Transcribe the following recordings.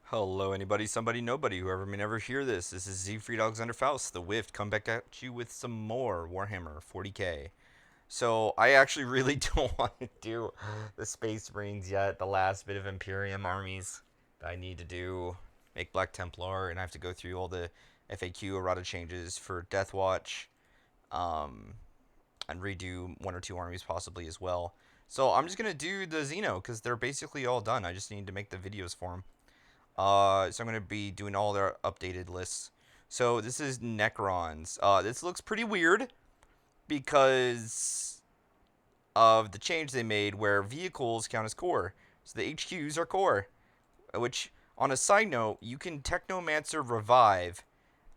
Hello, anybody, somebody, nobody, whoever may never hear this. This is Siegfried Alexander Faust, the Wift, come back at you with some more Warhammer 40k. So, I actually really don't want to do the Space Marines yet, the last bit of Imperium armies that I need to do. Make Black Templar, and I have to go through all the FAQ errata changes for Death Watch, um, and redo one or two armies possibly as well. So, I'm just going to do the Xeno, because they're basically all done. I just need to make the videos for them. So I'm going to be doing all their updated lists. So this is Necrons. This looks pretty weird because of the change they made where vehicles count as core. So the HQs are core, which, on a side note, you can technomancer revive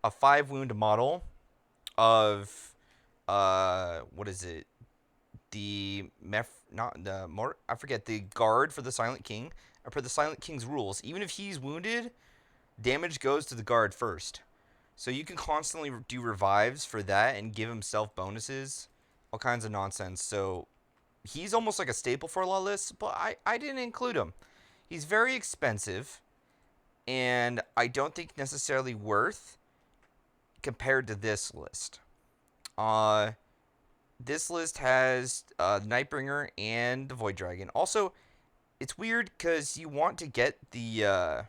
a 5 wound model of, what is it? Not the more, I forget, the guard for the Silent King. For the Silent King's rules, even if he's wounded, damage goes to the guard first. So you can constantly do revives for that and give himself bonuses, all kinds of nonsense. So he's almost like a staple for a lot of lists, but I didn't include him. He's very expensive, and I don't think necessarily worth compared to this list. Uh, this list has Nightbringer and the Void Dragon. Also, it's weird because you want to get the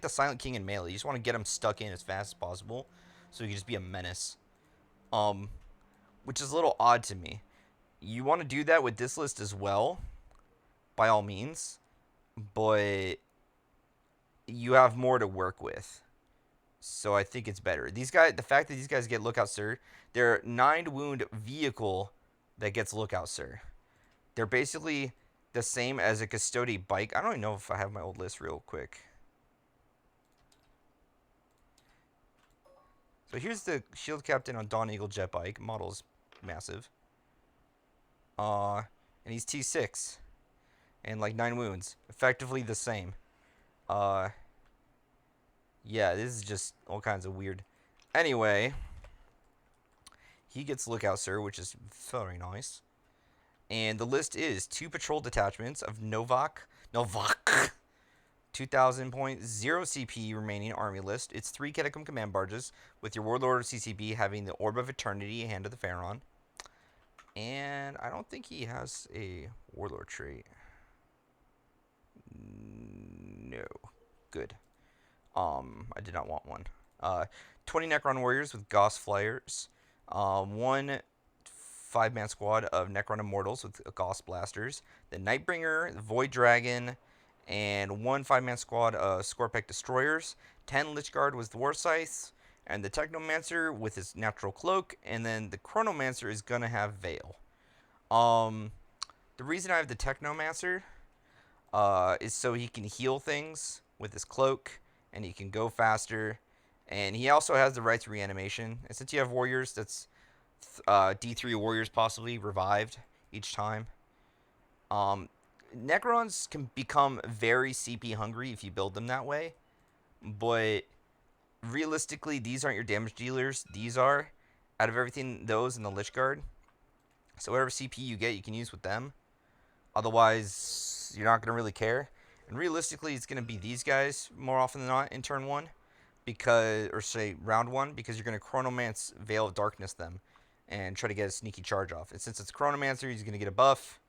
Silent King in melee. You just want to get him stuck in as fast as possible, so he can just be a menace. Um, which is a little odd to me. You want to do that with this list as well, by all means, but you have more to work with. So I think it's better. These guys, the fact that these guys get Lookout Sir, they're 9 wound vehicle that gets Lookout Sir. They're basically the same as a Custody bike. I don't even know if I have my old list real quick. So here's the Shield Captain on Dawn Eagle jet bike. Model's massive. And he's T6. And like 9 wounds. Effectively the same. Uh, yeah, this is just all kinds of weird. Anyway, he gets Lookout Sir, which is very nice. And the list is 2 patrol detachments of Novak 2000 point 0 CP remaining army list. It's 3 catacomb command barges, with your warlord CCB having the Orb of Eternity, Hand of the Pharaon. And I don't think he has a warlord trait. No. Good. I did not want one. 20 Necron warriors with Gauss flyers. 1 5-man squad of Necron immortals with Gauss blasters. The Nightbringer, the Void Dragon, and 1 5-man squad of Scorpec destroyers. 10 Lichguard with the War Scythe, and the Technomancer with his natural cloak, and then the Chronomancer is gonna have Veil. The reason I have the Technomancer is so he can heal things with his cloak, and he can go faster, and he also has the right to reanimation. And since you have warriors, that's D3 warriors possibly revived each time. Necrons can become very CP hungry if you build them that way, but realistically, these aren't your damage dealers. These are, out of everything, those and the Lich Guard. So whatever CP you get, you can use with them. Otherwise, you're not going to really care. And realistically, it's going to be these guys more often than not in turn 1, because, or say round 1, because you're going to Chronomance Veil of Darkness them and try to get a sneaky charge off. And since it's Chronomancer, he's going to get a buff.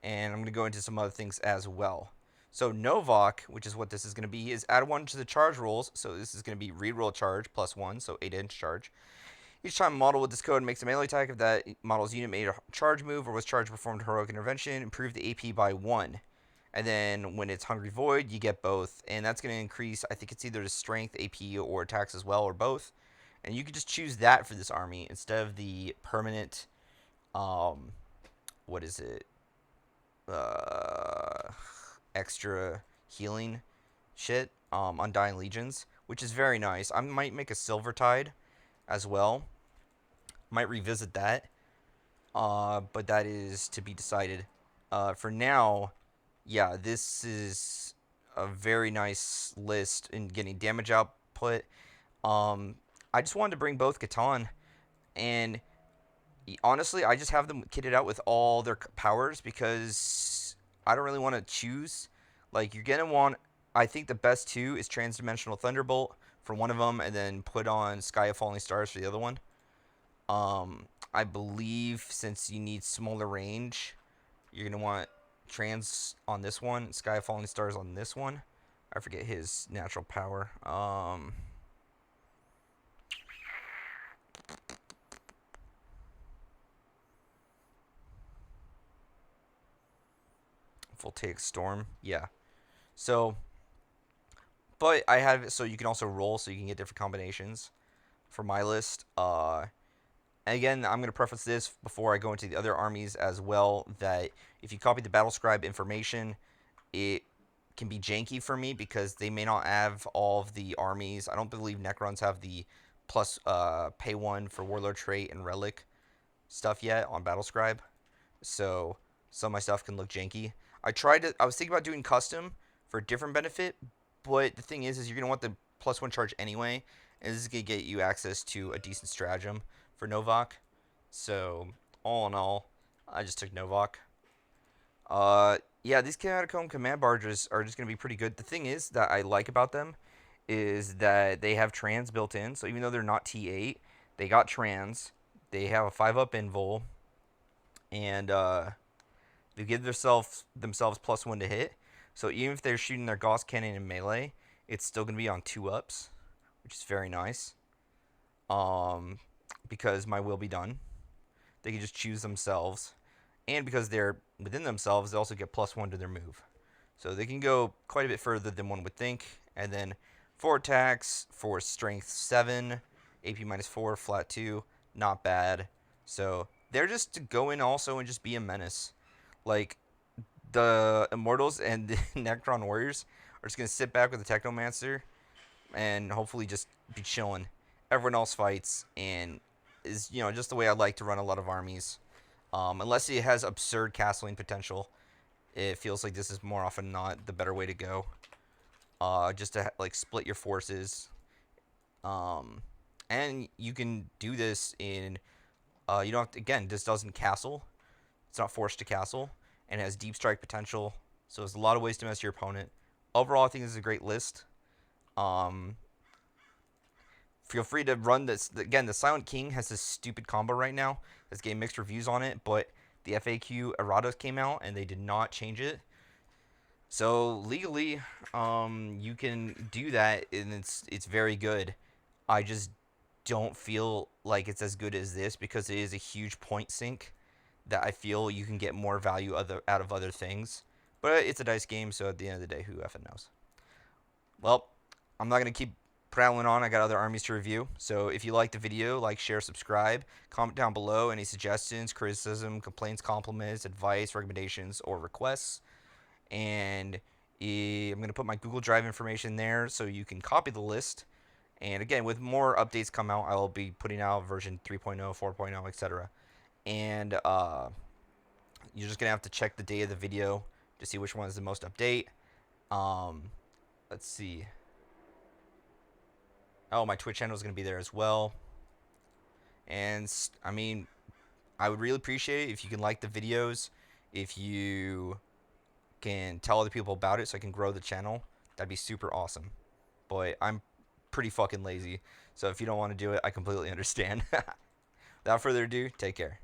And I'm going to go into some other things as well. So Novak, which is what this is going to be, is add 1 to the charge rolls. So this is going to be reroll charge plus 1, so 8-inch charge. Each time a model with this code makes a melee attack, if that model's unit made a charge move or was charged performed heroic intervention, improve the AP by 1. And then when it's Hungry Void, you get both. And that's going to increase, I think it's either the strength, AP, or attacks as well, or both. And you can just choose that for this army instead of the permanent, what is it? Extra healing shit, Undying Legions, which is very nice. I might make a Silver Tide as well. Might revisit that, but that is to be decided. For now, yeah, this is a very nice list in getting damage output. I just wanted to bring both Catan, and honestly, I just have them kitted out with all their powers because I don't really want to choose. Like, you're going to want I think the best two is Transdimensional Thunderbolt for one of them, and then put on Sky of Falling Stars for the other one. I believe since you need smaller range, you're gonna want Trans on this one, Sky of Falling Stars on this one. I forget his natural power. Voltaic Storm. Yeah. So, but I have it so you can also roll, so you can get different combinations for my list. Again, I'm going to preface this before I go into the other armies as well, that if you copy the battle scribe information, it can be janky for me because they may not have all of the armies. I don't believe Necrons have the plus pay 1 for warlord trait and relic stuff yet on battle scribe, so some of my stuff can look janky. I was thinking about doing custom for a different benefit, but the thing is you're going to want the plus 1 charge anyway, and this is going to get you access to a decent stratagem for Novak. So, all in all, I just took Novak. Yeah, these catacomb command barges are just going to be pretty good. The thing is that I like about them is that they have trans built in. So even though they're not T8, they got trans. They have a 5-up invul, and they give themselves plus 1 to hit. So even if they're shooting their Gauss cannon in melee, it's still going to be on 2-ups, which is very nice. Because my will be done. They can just choose themselves. And because they're within themselves, they also get plus 1 to their move. So they can go quite a bit further than one would think. And then 4 attacks for strength 7, AP minus 4, flat 2. Not bad. So they're just to go in also and just be a menace. Like, the Immortals and the Necron Warriors are just going to sit back with the Technomancer and hopefully just be chilling. Everyone else fights, and is just the way I like to run a lot of armies. Unless it has absurd castling potential, it feels like this is more often than not the better way to go. Just to like split your forces, and you can do this in. You don't have to, again. This doesn't castle. It's not forced to castle, and it has deep strike potential. So there's a lot of ways to mess your opponent. Overall, I think this is a great list. Feel free to run this. Again, the Silent King has this stupid combo right now. That's getting mixed reviews on it, but the FAQ errata came out and they did not change it. So legally, you can do that, and it's very good. I just don't feel like it's as good as this because it is a huge point sink that I feel you can get more value out of other things. But it's a dice game, so at the end of the day, who effing knows? Well, I'm not going to keep prattling on. I got other armies to review. So if you like the video, like, share, subscribe. Comment down below any suggestions, criticism, complaints, compliments, advice, recommendations, or requests. And I'm going to put my Google Drive information there so you can copy the list. And again, with more updates come out, I will be putting out version 3.0, 4.0, etc. And you're just going to have to check the day of the video to see which one is the most update. Let's see. Oh, my Twitch channel is going to be there as well. And, I mean, I would really appreciate it if you can like the videos, if you can tell other people about it so I can grow the channel. That'd be super awesome. But I'm pretty fucking lazy, so if you don't want to do it, I completely understand. Without further ado, take care.